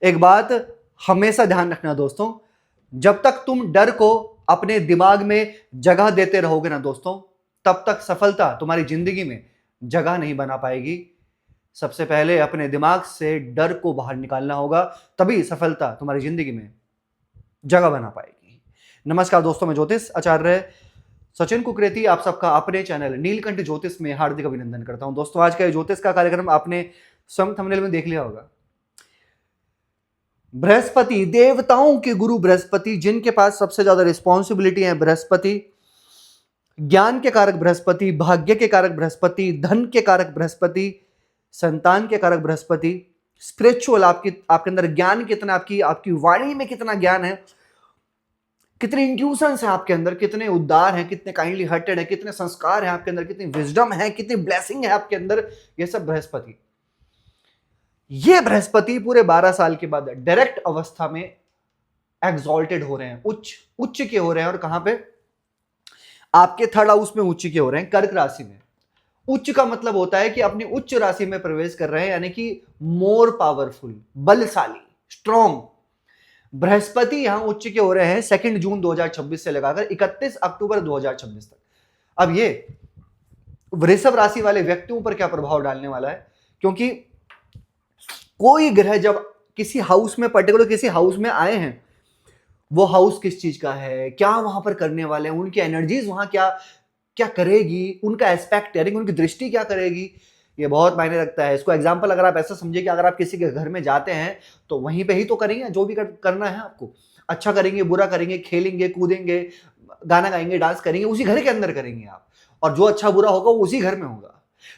एक बात हमेशा ध्यान रखना दोस्तों, जब तक तुम डर को अपने दिमाग में जगह देते रहोगे ना दोस्तों, तब तक सफलता तुम्हारी जिंदगी में जगह नहीं बना पाएगी। सबसे पहले अपने दिमाग से डर को बाहर निकालना होगा, तभी सफलता तुम्हारी जिंदगी में जगह बना पाएगी। नमस्कार दोस्तों, मैं ज्योतिष आचार्य सचिन कुकरेती आप सबका अपने चैनल नीलकंठ ज्योतिष में हार्दिक अभिनंदन करता हूं। दोस्तों, आज का ज्योतिष का कार्यक्रम आपने स्वयं थंबनेल में देख लिया होगा। बृहस्पति, देवताओं के गुरु बृहस्पति, जिनके पास सबसे ज्यादा रिस्पॉन्सिबिलिटी है बृहस्पति, ज्ञान के कारक बृहस्पति, भाग्य के कारक बृहस्पति, धन के कारक बृहस्पति, संतान के कारक बृहस्पति, स्पिरिचुअल आपके अंदर ज्ञान कितना, आपकी वाणी में कितना ज्ञान है, कितने इंट्यूशंस है आपके अंदर, कितने उदार हैं, कितने काइंडली हार्टेड है, कितने संस्कार हैं आपके अंदर, कितनी विजडम है, कितनी ब्लेसिंग है आपके अंदर, ये सब बृहस्पति। ये बृहस्पति पूरे 12 साल के बाद डायरेक्ट अवस्था में एग्जॉल्टेड हो रहे हैं, उच्च के हो रहे हैं। और कहां पे? आपके थर्ड हाउस में उच्च के हो रहे हैं, कर्क राशि में। उच्च का मतलब होता है कि अपनी उच्च राशि में प्रवेश कर रहे हैं, यानी कि मोर पावरफुल, बलशाली, स्ट्रॉन्ग। बृहस्पति यहां उच्च के हो रहे हैं 2 जून 2026 से लगाकर 31 अक्टूबर 2026 तक। अब ये वृषभ राशि वाले व्यक्तियों पर क्या प्रभाव डालने वाला है? क्योंकि कोई ग्रह जब किसी हाउस में, पर्टिकुलर किसी हाउस में आए हैं, वो हाउस किस चीज का है, क्या वहां पर करने वाले हैं, उनकी एनर्जीज वहां क्या क्या करेगी, उनका एस्पेक्ट, यानी उनकी दृष्टि क्या करेगी, ये बहुत मायने रखता है। इसको एग्जांपल अगर आप ऐसा समझिए कि अगर आप किसी के घर में जाते हैं तो वहीं पे ही तो करेंगे जो भी करना है आपको। अच्छा करेंगे, बुरा करेंगे, खेलेंगे, कूदेंगे, गाना गाएंगे, डांस करेंगे, उसी घर के अंदर करेंगे आप, और जो अच्छा बुरा होगा वो उसी घर में होगा।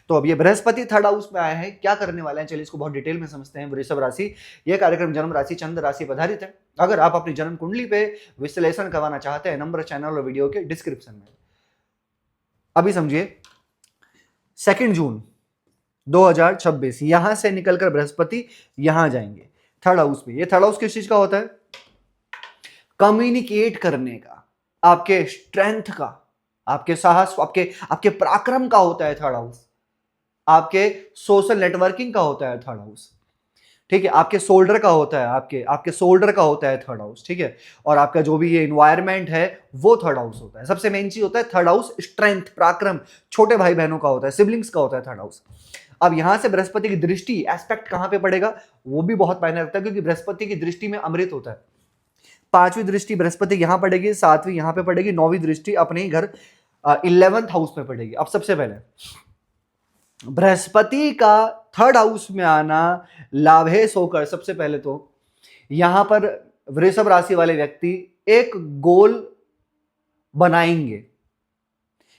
तो अब ये बृहस्पति थर्ड हाउस में आया है, क्या करने वाले हैं, चलिए इसको बहुत डिटेल में समझते हैं। वृषभ राशि, यह कार्यक्रम जन्म राशि, चंद्र राशि पर आधारित है। अगर आप अपनी जन्म कुंडली पे विश्लेषण करवाना चाहते हैं, नंबर चैनल और वीडियो के डिस्क्रिप्शन में। अभी समझिए, 2 जून 2026 यहां से निकलकर बृहस्पति यहां जाएंगे थर्ड हाउस में। ये थर्ड हाउस किस चीज का होता है? कम्युनिकेट करने का, आपके स्ट्रेंथ का, आपके साहस, आपके पराक्रम का होता है थर्ड हाउस। आपके सोशल नेटवर्किंग का होता है थर्ड हाउस, ठीक है। आपके शोल्डर का होता है, आपके शोल्डर का होता है थर्ड हाउस, ठीक है। और आपका जो भी ये एनवायरनमेंट है वो थर्ड हाउस होता है। सबसे मेन चीज होता है थर्ड हाउस, स्ट्रेंथ, पराक्रम, छोटे भाई बहनों का होता है, सिबलिंग्स का होता है थर्ड हाउस। अब यहां से बृहस्पति की दृष्टि, एस्पेक्ट कहां पे पड़ेगा, वो भी बहुत मायने रखता है, क्योंकि बृहस्पति की दृष्टि में अमृत होता है। 5वीं दृष्टि बृहस्पति यहां पड़ेगी, 7वीं यहां पे पड़ेगी, 9वीं दृष्टि अपने ही घर 11th हाउस में पड़ेगी। अब सबसे पहले बृहस्पति का थर्ड हाउस में आना लाभेश होकर, सबसे पहले तो यहां पर वृषभ राशि वाले व्यक्ति एक गोल बनाएंगे,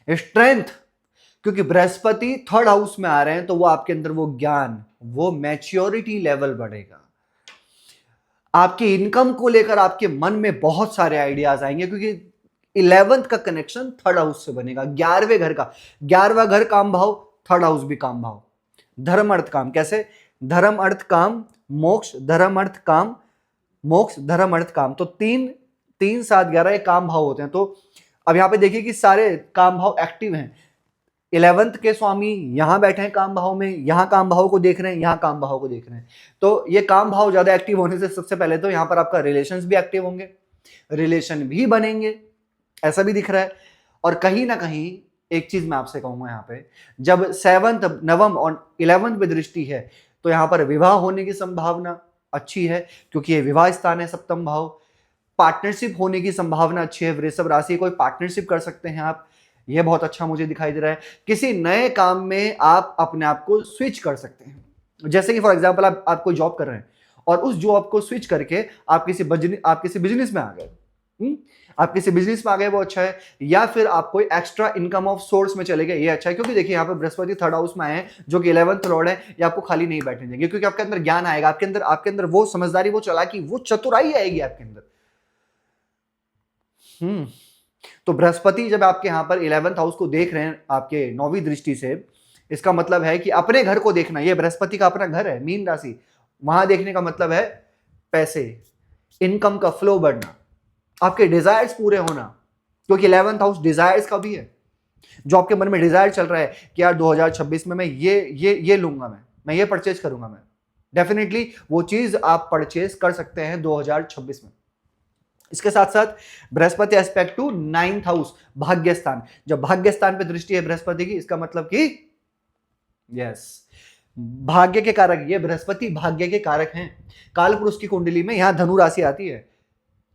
स्ट्रेंथ, क्योंकि बृहस्पति थर्ड हाउस में आ रहे हैं तो वो आपके अंदर वो ज्ञान, वो मैच्योरिटी लेवल बढ़ेगा। आपकी इनकम को लेकर आपके मन में बहुत सारे आइडियाज आएंगे, क्योंकि 11th का कनेक्शन थर्ड हाउस से बनेगा। 11वें घर का, 11वां घर काम भाव, थर्ड हाउस भी काम भाव। धर्म अर्थ काम, कैसे? धर्म अर्थ काम मोक्ष, धर्म अर्थ काम मोक्ष, धर्म अर्थ काम, तो 3 3 7 11 एक काम भाव होते हैं। तो अब यहां पे देखिए कि सारे काम भाव एक्टिव हैं। 11th के स्वामी यहां बैठे हैं काम भाव में, यहां काम भाव को देख रहे हैं, यहां काम भाव को देख रहे हैं। तो ये काम भाव ज्यादा एक्टिव होने से सबसे पहले तो यहां पर आपका रिलेशंस भी एक्टिव होंगे, रिलेशन भी बनेंगे, ऐसा भी दिख रहा है। और कहीं ना कहीं एक चीज मैं आपसे कहूंगा, यहाँ पे जब 7th नवम और 11th पे दृष्टि है तो यहाँ पर विवाह होने की संभावना अच्छी है, क्योंकि ये विवाह स्थान है, सप्तम भाव। पार्टनरशिप होने की संभावना अच्छी है। वृषभ राशि, कोई पार्टनरशिप कर सकते हैं आप, ये बहुत अच्छा मुझे दिखाई दे रहा है। किसी नए काम में आप अपने आप को स्विच कर सकते हैं, जैसे कि फॉर एग्जाम्पल आप कोई जॉब कर रहे हैं और उस जॉब को स्विच करके आप किसी बिजनेस में आ गए, आप किसी बिजनेस में आ गए, वो अच्छा है। या फिर आप कोई एक्स्ट्रा इनकम ऑफ सोर्स में चले गए, ये अच्छा है। क्योंकि देखिए यहाँ पे बृहस्पति थर्ड हाउस में आए हैं, जो कि 11th लॉर्ड है, ये आपको खाली नहीं बैठने देंगे, क्योंकि आपके अंदर ज्ञान आएगा, आपके अंदर वो समझदारी, वो चालाकी, वो चतुराई आएगी आपके अंदर। तो बृहस्पति जब आपके यहाँ पर 11th हाउस को देख रहे हैं आपके 9वीं दृष्टि से, इसका मतलब है कि अपने घर को देखना। ये बृहस्पति का अपना घर है, मीन राशि, वहां देखने का मतलब है पैसे, इनकम का फ्लो बढ़ना, आपके डिजायर्स पूरे होना, क्योंकि 11th हाउस डिजायर्स का भी है। जो आपके मन में डिजायर चल रहा है कि यार 2026 में मैं ये लूंगा, मैं ये परचेज करूंगा, मैं डेफिनेटली वो चीज आप परचेज कर सकते हैं 2026 में। इसके साथ साथ Brihaspati aspect to 9th house, भाग्य स्थान। जब भाग्य स्थान पे दृष्टि है बृहस्पति की, इसका मतलब कि यस, भाग्य के कारक, ये बृहस्पति भाग्य के कारक हैं। काल पुरुष की कुंडली में यहां धनु राशि आती है,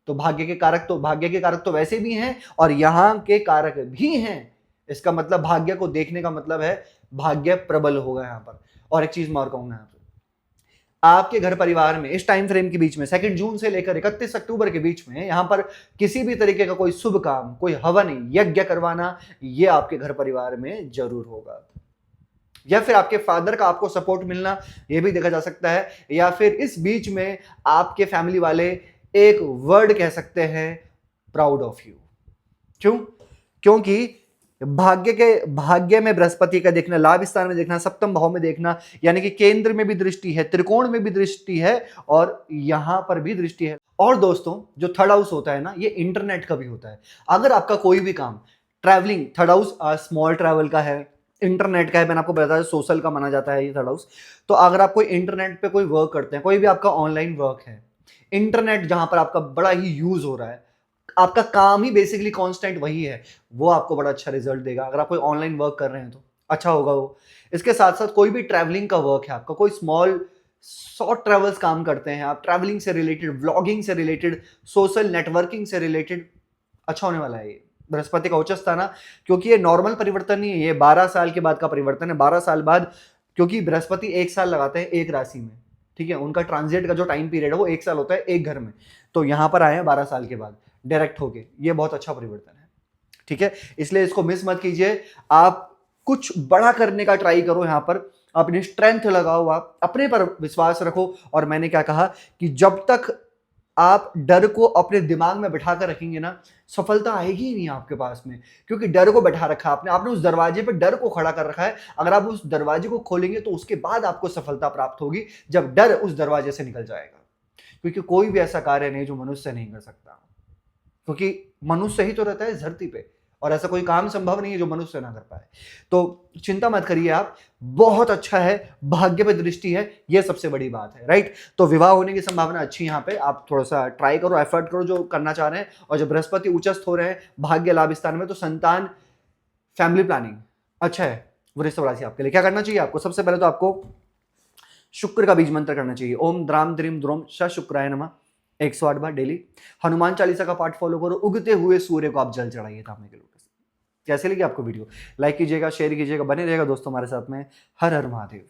तो भाग्य के कारक तो वैसे भी हैं और यहां के कारक भी हैं। इसका मतलब भाग्य को देखने का मतलब है भाग्य प्रबल होगा यहां पर। और एक चीज मैं और कहूंगा, यहां पर आपके घर परिवार में इस टाइम फ्रेम के बीच में 2 जून से लेकर 31 अक्टूबर के बीच में यहां पर किसी भी तरीके का कोई शुभ काम, कोई हवन यज्ञ करवाना, ये आपके घर परिवार में जरूर होगा। या फिर आपके फादर का आपको सपोर्ट मिलना, ये भी देखा जा सकता है। या फिर इस बीच में आपके फैमिली वाले एक वर्ड कह सकते हैं, प्राउड ऑफ यू। क्यों? क्योंकि भाग्य में बृहस्पति का देखना, लाभ स्थान में देखना, सप्तम भाव में देखना, यानी कि केंद्र में भी दृष्टि है, त्रिकोण में भी दृष्टि है और यहां पर भी दृष्टि है। और दोस्तों, जो थर्ड हाउस होता है ना, ये इंटरनेट का भी होता है। अगर आपका कोई भी काम, travelling, third house small travel का है, इंटरनेट का है, मैंने आपको बताया सोशल का माना जाता है ये थर्ड हाउस। तो अगर आप कोई इंटरनेट पे कोई वर्क करते हैं, कोई भी आपका ऑनलाइन वर्क है, इंटरनेट जहां पर आपका बड़ा ही यूज हो रहा है, आपका काम ही बेसिकली कांस्टेंट वही है, वो आपको बड़ा अच्छा रिजल्ट देगा। अगर आप कोई ऑनलाइन वर्क कर रहे हैं तो अच्छा होगा वो। इसके साथ साथ कोई भी ट्रैवलिंग का वर्क है आपका, कोई स्मॉल शॉर्ट ट्रैवल्स काम करते हैं आप, ट्रैवलिंग से रिलेटेड, व्लॉगिंग से रिलेटेड, सोशल नेटवर्किंग से रिलेटेड, अच्छा होने वाला है ये बृहस्पति का उच्च स्थान ना। क्योंकि ये नॉर्मल परिवर्तन नहीं है, ये 12 साल के बाद का परिवर्तन है। 12 साल बाद, क्योंकि बृहस्पति 1 साल लगाते हैं एक राशि में, ठीक है, उनका ट्रांजिट का जो टाइम पीरियड है वो 1 साल होता है एक घर में। तो यहां पर आए हैं 12 साल के बाद डायरेक्ट होके, ये बहुत अच्छा परिवर्तन है, ठीक है। इसलिए इसको मिस मत कीजिए। आप कुछ बड़ा करने का ट्राई करो, यहां पर अपनी स्ट्रेंथ लगाओ, आप अपने पर विश्वास रखो। और मैंने क्या कहा कि जब तक आप डर को अपने दिमाग में बिठा कर रखेंगे ना, सफलता आएगी ही नहीं आपके पास में। क्योंकि डर को बैठा रखा आपने उस दरवाजे पर डर को खड़ा कर रखा है। अगर आप उस दरवाजे को खोलेंगे तो उसके बाद आपको सफलता प्राप्त होगी, जब डर उस दरवाजे से निकल जाएगा। क्योंकि कोई भी ऐसा कार्य नहीं जो मनुष्य नहीं कर सकता, क्योंकि मनुष्य ही तो रहता है इस धरती पे, और ऐसा कोई काम संभव नहीं है जो मनुष्य ना कर पाए। तो चिंता मत करिए आप, बहुत अच्छा है, भाग्य पे दृष्टि है, ये सबसे बड़ी बात है, राइट। तो विवाह होने की संभावना अच्छी यहाँ पे, आप थोड़ा सा ट्राई करो, एफर्ट करो जो करना चाह रहे हैं। और जब बृहस्पति उच्चस्थ हो रहे हैं भाग्य लाभ स्थान में, तो संतान, फैमिली प्लानिंग अच्छा है। वृषभ राशि आपके लिए क्या करना चाहिए? आपको सबसे पहले तो आपको शुक्र का बीज मंत्र करना चाहिए। ओम द्राम द्रीम द्रोम श शुक्राय नमः 108 बार डेली। हनुमान चालीसा का पाठ फॉलो करो। उगते हुए सूर्य को आप जल चढ़ाइए तांबे के लोटे से। कैसे लगी आपको वीडियो? लाइक कीजिएगा, शेयर कीजिएगा, बने रहिएगा दोस्तों हमारे साथ में। हर हर महादेव।